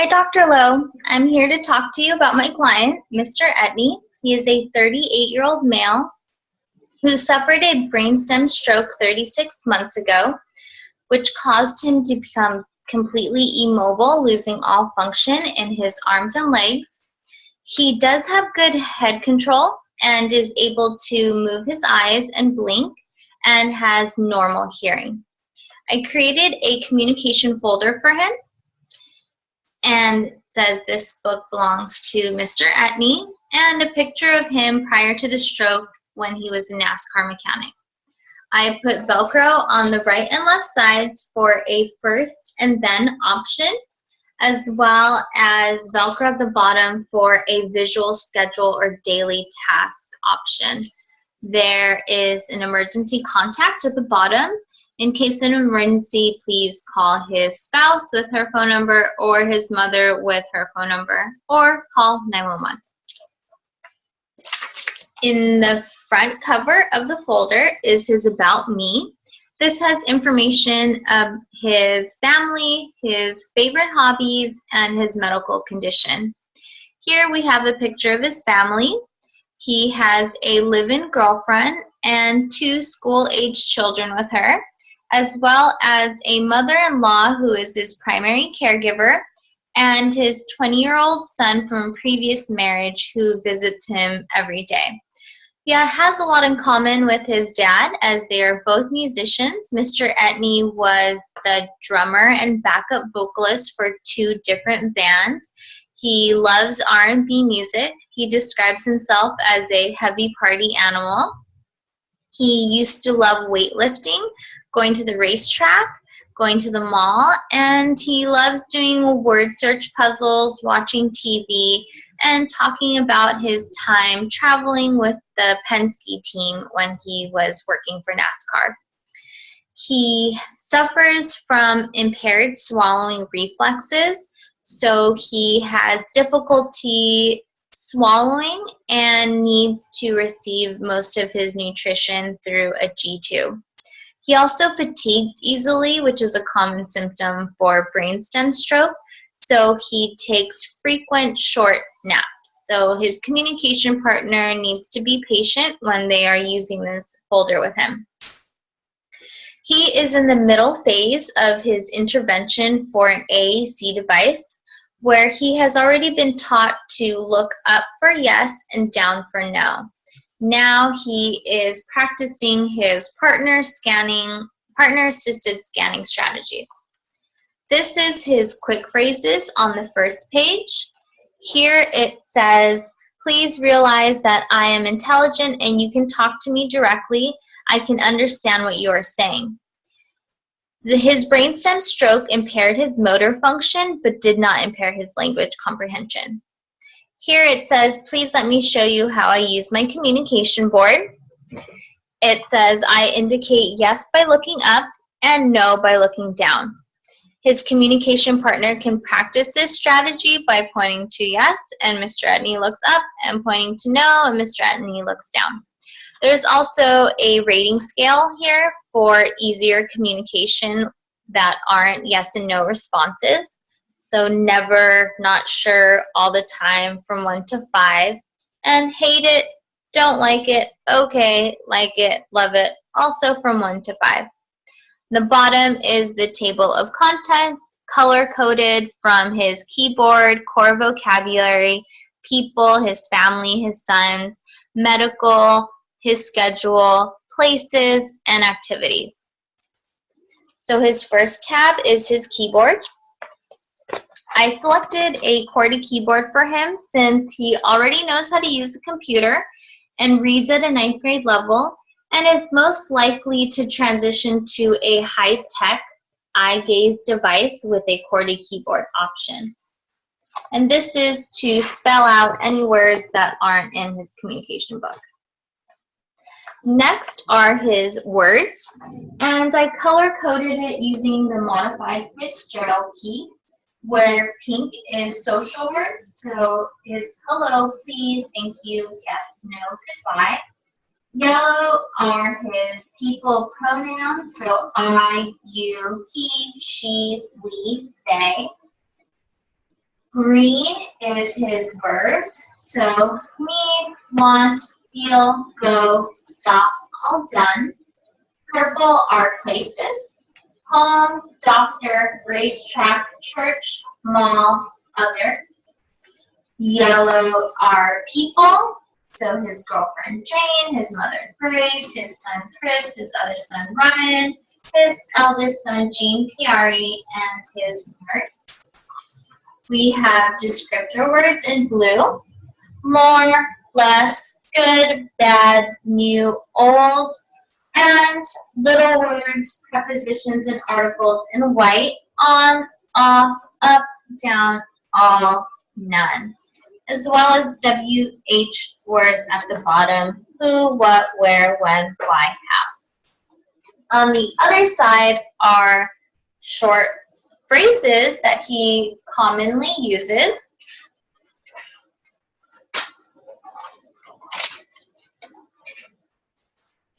Hi, Dr. Lowe. I'm here to talk to you about my client, Mr. Etney. He is a 38-year-old male who suffered a brainstem stroke 36 months ago, which caused him to become completely immobile, losing all function in his arms and legs. He does have good head control and is able to move his eyes and blink and has normal hearing. I created a communication folder for him, and it says this book belongs to Mr. Etney, and a picture of him prior to the stroke when he was a NASCAR mechanic. I put Velcro on the right and left sides for a first and then option, as well as Velcro at the bottom for a visual schedule or daily task option. There is an emergency contact at the bottom. In case of an emergency, please call his spouse with her phone number or his mother with her phone number, or call 911. In the front cover of the folder is his About Me. This has information of his family, his favorite hobbies, and his medical condition. Here we have a picture of his family. He has a live-in girlfriend and 2 school-aged children with her, as well as a mother-in-law who is his primary caregiver, and his 20-year-old son from a previous marriage who visits him every day. He has a lot in common with his dad, as they are both musicians. Mr. Etney was the drummer and backup vocalist for 2 different bands. He loves R&B music. He describes himself as a heavy party animal. He used to love weightlifting, going to the racetrack, going to the mall, and he loves doing word search puzzles, watching TV, and talking about his time traveling with the Penske team when he was working for NASCAR. He suffers from impaired swallowing reflexes, so he has difficulty swallowing and needs to receive most of his nutrition through a G-tube. He also fatigues easily, which is a common symptom for brainstem stroke, so he takes frequent short naps. So his communication partner needs to be patient when they are using this folder with him. He is in the middle phase of his intervention for an AAC device, where he has already been taught to look up for yes and down for no. Now he is practicing his partner-assisted scanning strategies. This is his quick phrases on the first page. Here it says, "Please realize that I am intelligent and you can talk to me directly. I can understand what you are saying." His brainstem stroke impaired his motor function but did not impair his language comprehension. Here it says, "Please let me show you how I use my communication board." It says, "I indicate yes by looking up and no by looking down." His communication partner can practice this strategy by pointing to yes, and Mr. Etney looks up, and pointing to no, and Mr. Etney looks down. There's also a rating scale here for easier communication that aren't yes and no responses. So never, not sure, all the time, from 1 to 5. And hate it, don't like it, okay, like it, love it, also from 1 to 5. The bottom is the table of contents, color-coded from his keyboard, core vocabulary, people, his family, his sons, medical, his schedule, places, and activities. So his first tab is his keyboard. I selected a QWERTY keyboard for him since he already knows how to use the computer and reads at a 9th grade level, and is most likely to transition to a high-tech eye gaze device with a QWERTY keyboard option. And this is to spell out any words that aren't in his communication book. Next are his words, and I color-coded it using the modified Fitzgerald key, where pink is social words, so is hello, please, thank you, yes, no, goodbye. Yellow are his people pronouns, so I, you, he, she, we, they. Green is his verbs. So need, want, feel, go, stop, all done. Purple are places. Home, doctor, racetrack, church, mall, other. Yellow are people. So his girlfriend Jane, his mother Grace, his son Chris, his other son Ryan, his eldest son Jean Piari, and his nurse. We have descriptor words in blue. More, less, good, bad, new, old, and little words, prepositions, and articles in white. On, off, up, down, all, none. As well as WH words at the bottom. Who, what, where, when, why, how. On the other side are short phrases that he commonly uses.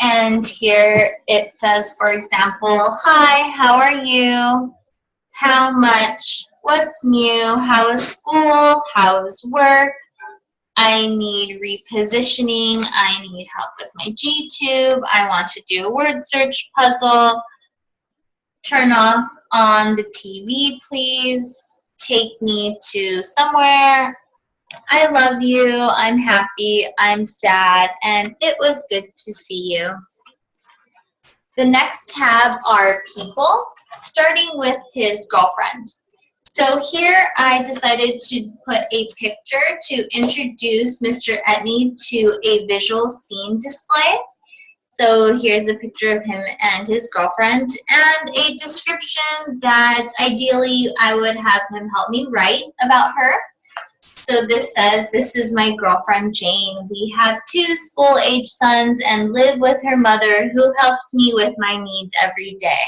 And here it says, for example, hi, how are you? How much? What's new? How is school? How is work? I need repositioning. I need help with my G-tube. I want to do a word search puzzle. Turn off on the TV, please. Take me to somewhere. I love you. I'm happy. I'm sad. And it was good to see you. The next tab are people, starting with his girlfriend. So here I decided to put a picture to introduce Mr. Etney to a visual scene display. So here's a picture of him and his girlfriend and a description that ideally I would have him help me write about her. So this says, this is my girlfriend Jane. We have 2 school-age sons and live with her mother who helps me with my needs every day.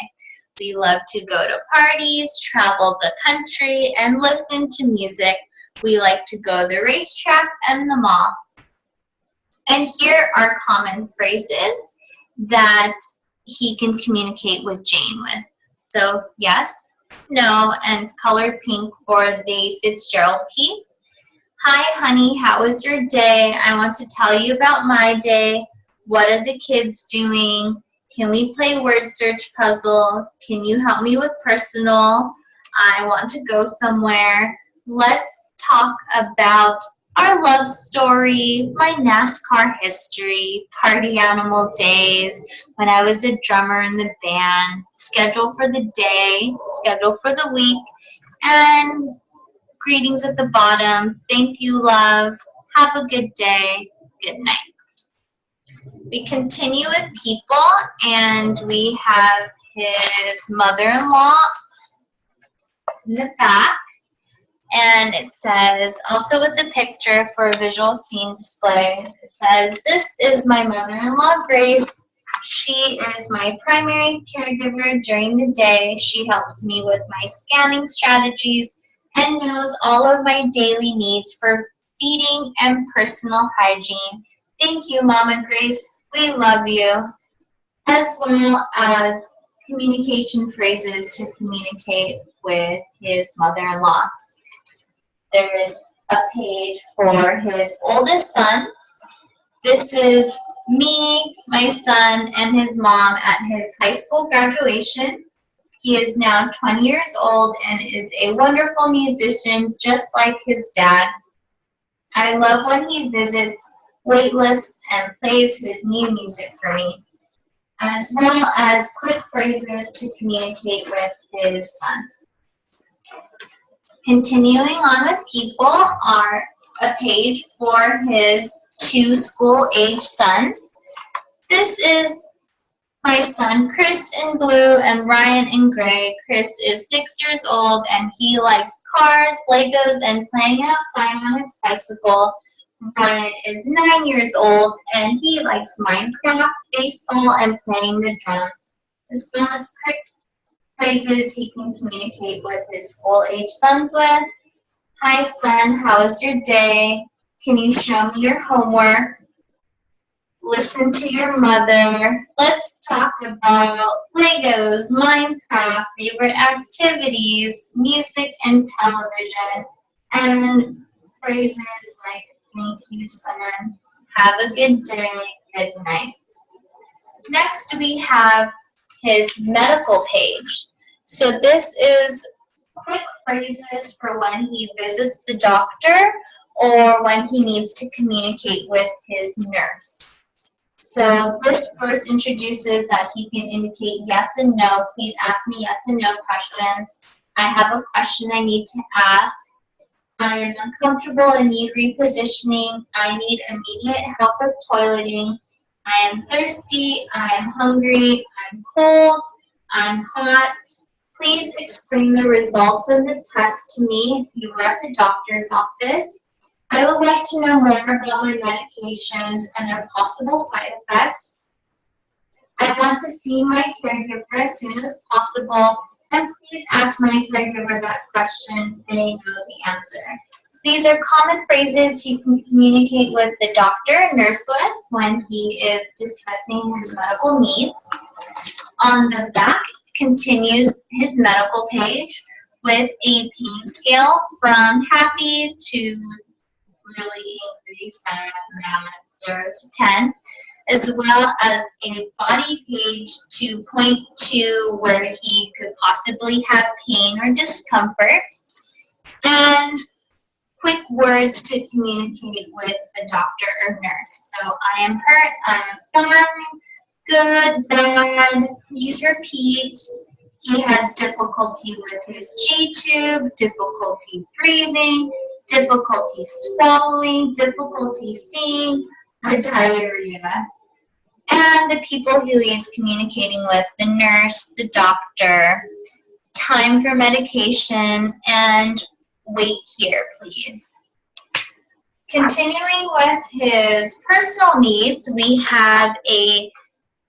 We love to go to parties, travel the country, and listen to music. We like to go to the racetrack and the mall. And here are common phrases that he can communicate with Jane with. So yes, no, and it's colored pink for the Fitzgerald Key. Hi, honey, how was your day? I want to tell you about my day. What are the kids doing? Can we play word search puzzle? Can you help me with personal? I want to go somewhere. Let's talk about our love story, my NASCAR history, party animal days, when I was a drummer in the band, schedule for the day, schedule for the week, and greetings at the bottom. Thank you, love. Have a good day. Good night. We continue with people, and we have his mother-in-law in the back. And it says, also with the picture for a visual scene display, it says, this is my mother-in-law, Grace. She is my primary caregiver during the day. She helps me with my scanning strategies and knows all of my daily needs for feeding and personal hygiene. Thank you, Mama Grace. We love you. As well as communication phrases to communicate with his mother-in-law. There is a page for his oldest son. This is me, my son, and his mom at his high school graduation. He is now 20 years old and is a wonderful musician, just like his dad. I love when he visits, weightlifts, and plays his new music for me, as well as quick phrases to communicate with his son. Continuing on with people are a page for his 2 school-age sons. This is my son Chris in blue and Ryan in gray. Chris is 6 years old and he likes cars, Legos, and playing outside on his bicycle. Ryan is 9 years old and he likes Minecraft, baseball, and playing the drums, as well as quick phrases he can communicate with his school-age sons with. Hi, son, how was your day? Can you show me your homework? Listen to your mother. Let's talk about Legos, Minecraft, favorite activities, music, and television. and phrases like "Thank you, son," "Have a good day," "Good night." Next, we have his medical page. So this is quick phrases for when he visits the doctor or when he needs to communicate with his nurse. So this first introduces that he can indicate yes and no. Please ask me yes and no questions. I have a question I need to ask. I am uncomfortable and need repositioning. I need immediate help with toileting. I am thirsty. I am hungry. I'm cold. I'm hot. Please explain the results of the test to me if you were at the doctor's office. I would like to know more about my medications and their possible side effects. I want to see my caregiver as soon as possible, and please ask my caregiver that question. They know the answer. So these are common phrases you can communicate with the doctor or nurse with when he is discussing his medical needs. On the back continues his medical page with a pain scale from happy to really angry, sad, mad, 0 to 10, as well as a body page to point to where he could possibly have pain or discomfort, and quick words to communicate with the doctor or nurse. So, I am hurt, I am fine, good, bad, please repeat. He has difficulty with his G-tube, difficulty breathing, difficulty swallowing, difficulty seeing, or diarrhea. And the people who he is communicating with, the nurse, the doctor, time for medication, and wait here, please. Continuing with his personal needs, we have a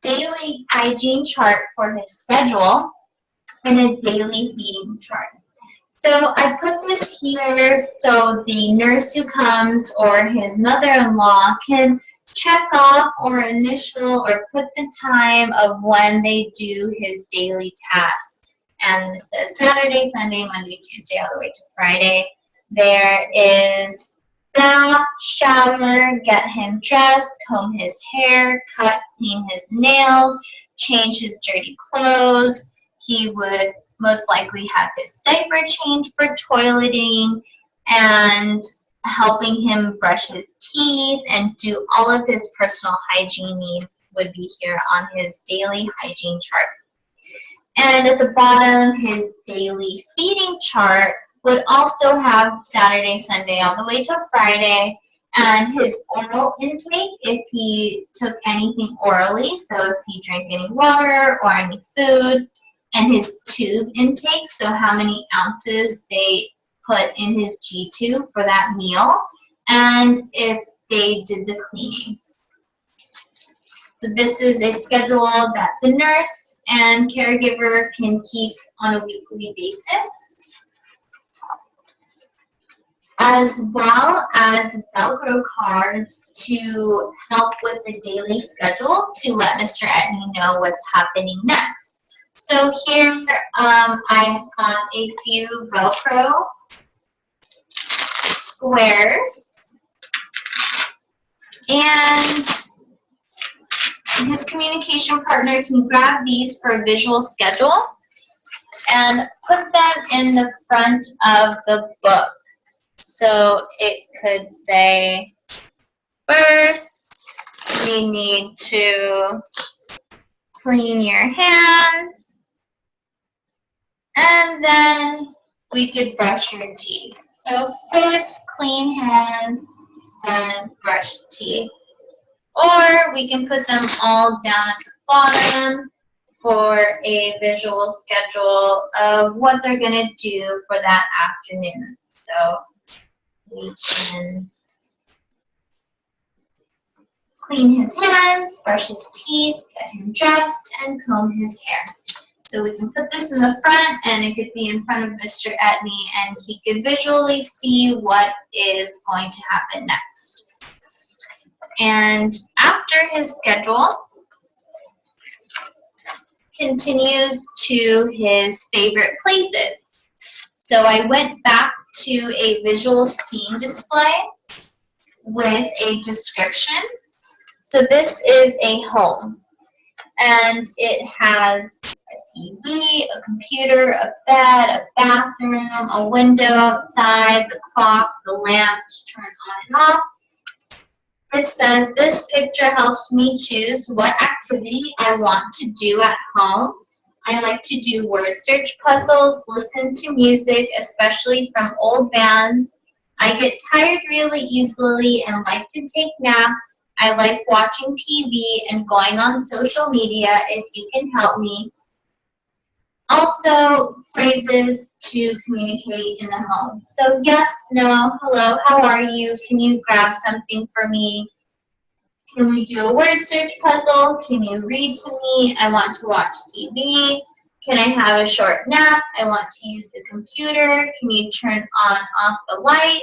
daily hygiene chart for his schedule and a daily feeding chart. So I put this here so the nurse who comes or his mother-in-law can check off or initial or put the time of when they do his daily tasks. And this says Saturday, Sunday, Monday, Tuesday, all the way to Friday. There is bath, shower, get him dressed, comb his hair, cut, clean his nails, change his dirty clothes. He would most likely have his diaper changed for toileting, and helping him brush his teeth and do all of his personal hygiene needs would be here on his daily hygiene chart. And at the bottom, his daily feeding chart would also have Saturday, Sunday, all the way to Friday, and his oral intake if he took anything orally, so if he drank any water or any food, and his tube intake, so how many ounces they put in his G-tube for that meal, and if they did the cleaning. So this is a schedule that the nurse and caregiver can keep on a weekly basis, as well as Velcro cards to help with the daily schedule to let Mr. Etney know what's happening next. So here I got a few Velcro squares, and his communication partner can grab these for a visual schedule and put them in the front of the book. So it could say, first, we need to clean your hands, and then we could brush your teeth. So first, clean hands, then brush teeth. Or we can put them all down at the bottom for a visual schedule of what they're going to do for that afternoon. So we can clean his hands, brush his teeth, get him dressed, and comb his hair. So we can put this in the front, and it could be in front of Mr. Etney, and he could visually see what is going to happen next. And after his schedule, continues to his favorite places. So I went back to a visual scene display with a description. So this is a home, and it has a TV, a computer, a bed, a bathroom, a window outside, the clock, the lamp to turn on and off. It says, this picture helps me choose what activity I want to do at home. I like to do word search puzzles, listen to music, especially from old bands. I get tired really easily and like to take naps. I like watching TV and going on social media if you can help me. Also, phrases to communicate in the home. So yes, no, hello, how are you? Can you grab something for me? Can we do a word search puzzle? Can you read to me? I want to watch TV. Can I have a short nap? I want to use the computer. Can you turn on off the light?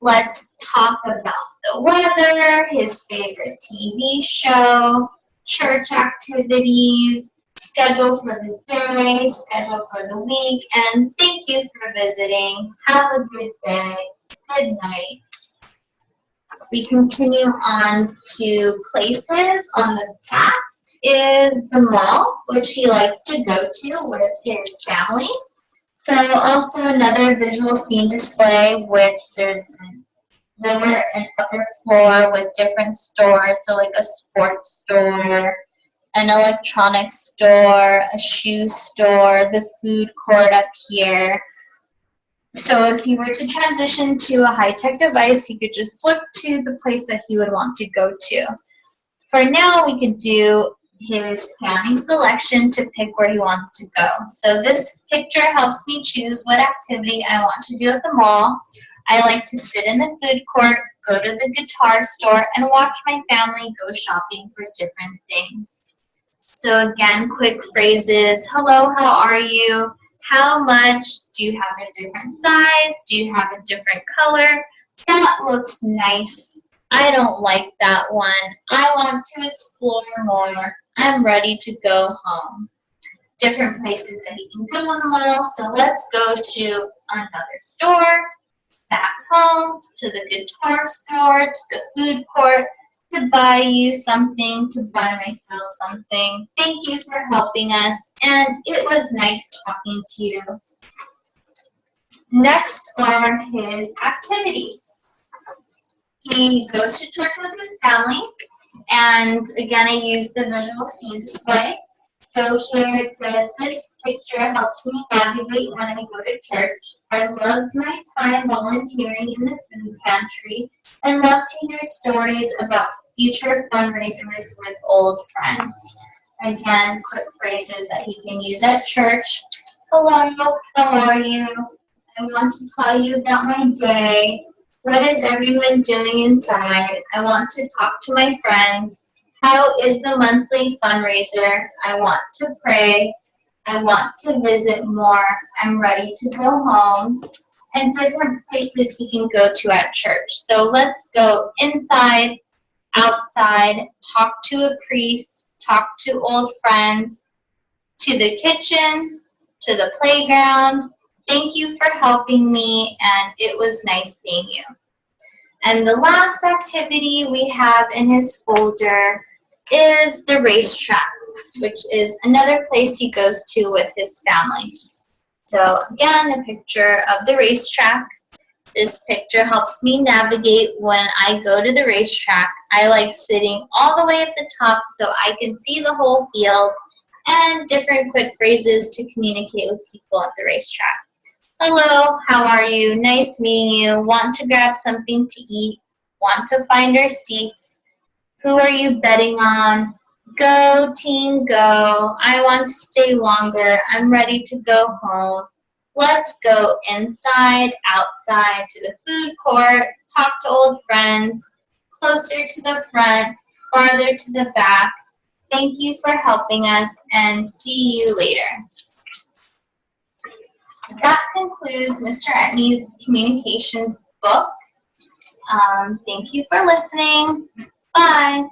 Let's talk about the weather, his favorite TV show, church activities, schedule for the day, schedule for the week, and thank you for visiting. Have a good day. Good night. We continue on to places. On the back is the mall, which he likes to go to with his family. So also another visual scene display, which there's a lower and upper floor with different stores, so like a sports store, an electronics store, a shoe store, the food court up here. So if he were to transition to a high-tech device, he could just look to the place that he would want to go to. For now, we could do his scanning selection to pick where he wants to go. So this picture helps me choose what activity I want to do at the mall. I like to sit in the food court, go to the guitar store, and watch my family go shopping for different things. So again, quick phrases. Hello, how are you? How much? Do you have a different size? Do you have a different color? That looks nice. I don't like that one. I want to explore more. I'm ready to go home. Different places that he can go in the mall. So let's go to another store, back home, to the guitar store, to the food court, to buy you something, to buy myself something. Thank you for helping us, and it was nice talking to you. Next are his activities. He goes to church with his family, and again, I use the visual scene display. So here it says, this picture helps me navigate when I go to church. I love my time volunteering in the food pantry and love to hear stories about future fundraisers with old friends. Again, quick phrases that he can use at church. Hello, how are you? I want to tell you about my day. What is everyone doing inside? I want to talk to my friends. How is the monthly fundraiser? I want to pray. I want to visit more. I'm ready to go home. And different places he can go to at church. So let's go inside, outside, talk to a priest, talk to old friends, to the kitchen, to the playground. Thank you for helping me, and it was nice seeing you. And the last activity we have in his folder is the racetrack, which is another place he goes to with his family. So again, a picture of the racetrack. This picture helps me navigate when I go to the racetrack. I like sitting all the way at the top so I can see the whole field, and different quick phrases to communicate with people at the racetrack. Hello, how are you? Nice meeting you. Want to grab something to eat? Want to find our seats? Who are you betting on? Go, team, go. I want to stay longer. I'm ready to go home. Let's go inside, outside, to the food court, talk to old friends, closer to the front, farther to the back. Thank you for helping us, and see you later. So that concludes Mr. Etney's communication book. Thank you for listening. Bye.